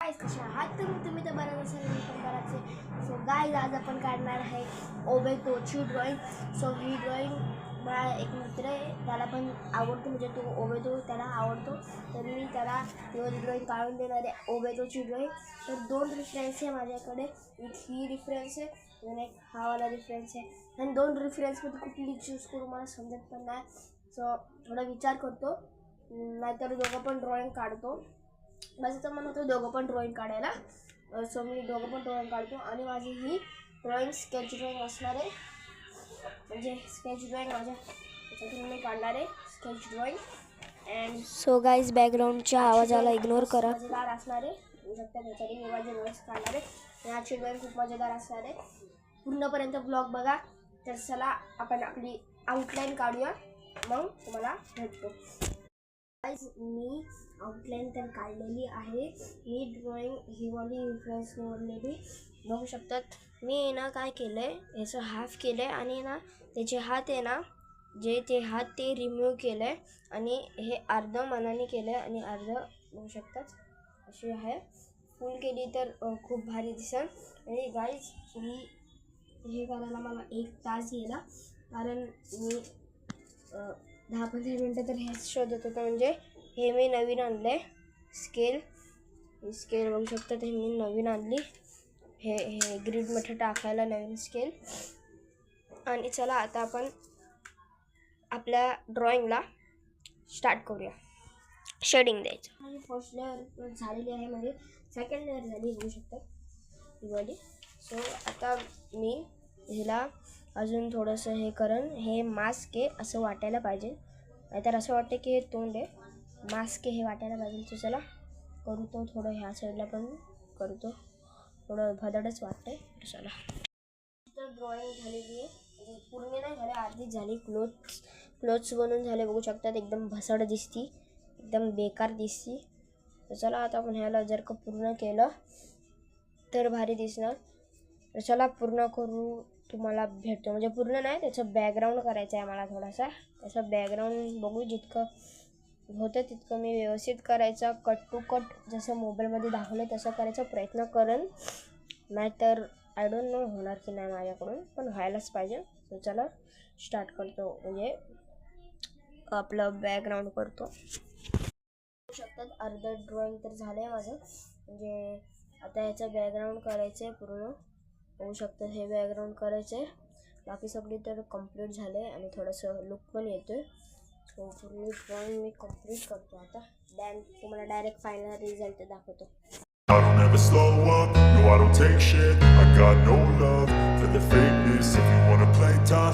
Guys कशा आहात तुम्ही तर बरं असेल मी पण बराच आहे. सो गाइस आज आपण काढणार आहे ओबेतोची ड्रॉइंग. सो ही ड्रॉइंग माझा एक मित्र आहे, त्याला पण आवडतो, म्हणजे तो ओबेतो त्याला आवडतो, तर मी त्याला ड्रॉइंग काढून देणार आहे ओबेतोची ड्रॉइंग. तर दोन रेफरन्स आहे माझ्याकडे, एक ही रेफरन्स आहे आणि एक हा वाला रेफरन्स आहे, आणि दोन रेफरन्समध्ये कुठली चूज करू मला समजत पण नाही. सो थोडा विचार करतो, नाहीतर दोघं पण ड्रॉइंग काढतो. माझं तर मन होतं दोघं पण ड्रॉइंग काढायला. सो मी दोघं पण ड्रॉइंग काढतो आणि माझी ही ड्रॉइंग स्केच ड्रॉइंग असणार आहे, म्हणजे स्केच ड्रॉइंग माझ्या त्याच्यातून मी काढणार आहे sketch drawing. And so guys बॅकग्राऊंडच्या आवाजाला इग्नोर करा. मजेदार असणार आहे, त्याच्यासाठी मी माझे ड्रॉइंग्स काढणार आहे. आजची ड्रॉइंग खूप मजेदार असणार आहे, पूर्णपर्यंत ब्लॉग बघा. तर चला आपण आपली आउटलाईन काढूया, मग तुम्हाला भेटतो. मी आउटलाईन तर काढलेली आहे. ही ड्रॉइंग ही वाली रेफरन्स निवडलेली बघू शकतात. मी ना काय केलं आहे, याचं हाफ केलं आहे आणि ना त्याचे हात आहे ना, जे ते हात ते रिमूव्ह केलं आहे आणि हे अर्ध मनाने केलं आहे आणि अर्ध बघू शकतात अशी आहे. फुल केली तर खूप भारी दिसेल. आणि गाईज हे करायला मला 1 तास गेला, कारण मी 10-15 मिनटं तर हेच शोधत होतं. म्हणजे हे मी नवीन आणलं आहे स्केल बघू शकतात, हे मी नवीन आणली. हे ग्रीडमध्ये टाकायला नवीन स्केल. आणि चला आता आपण आपल्या ड्रॉइंगला स्टार्ट करूया. शेडिंग द्यायचं. माझी फर्स्ट लेअर झालेली आहे, म्हणजे सेकंड लेअर झाली बघू शकतात ही वाली. सो आता मी ह्याला अजून थोडंसं हे करून, हे मास्क आहे असं वाटायला पाहिजे, नाहीतर असं वाटतं की हे तोंड आहे. मास्क हे वाटायला पाहिजे. तर चला करू तो, थोडं ह्या साईडला पण करतो, थोडं भदडच वाटतंय. चला तर ड्रॉइंग झालेली आहे, म्हणजे पूर्ण नाही झाली, अर्धीच झाली. क्लोथ्स बनवून झाले बघू शकतात. एकदम भसड दिसती, एकदम बेकार दिसती. तर चला आता आपण ह्याला जर का पूर्ण केलं तर भारी दिसणार. तर चला पूर्ण करू, तुम्हाला भेटतो. म्हणजे पूर्ण नाही, त्याचं बॅकग्राऊंड करायचं आहे मला थोडासा. त्याचं बॅकग्राऊंड बघू, जितकं होतं तितकं मी व्यवस्थित करायचा, कट टू कट जसं मोबाईलमध्ये दाखवलं तसं करायचा प्रयत्न करेन, नाहीतर आय डोंट नो होणार की नाही माझ्याकडून, पण व्हायलाच पाहिजे. तर चला स्टार्ट करतो, म्हणजे आपलं बॅकग्राऊंड करतो. बघू शकतात अर्ध ड्रॉइंग तर झालं आहे माझं, म्हणजे आता ह्याचं बॅकग्राऊंड करायचं आहे पूर्ण. बघू शकतात हे बॅकग्राऊंड करायचं आहे, बाकी सगळी तर कंप्लीट झालं आहे आणि थोडंसं लुक पण येतो आहे. सो पूर्ण ड्रॉइंग मी कंप्लीट करतो आता, तुम्हाला डायरेक्ट फायनल रिझल्ट दाखवतो. I don't ever slow up, no I don't take shit. I got no love for the fakeness. If you wanna play tough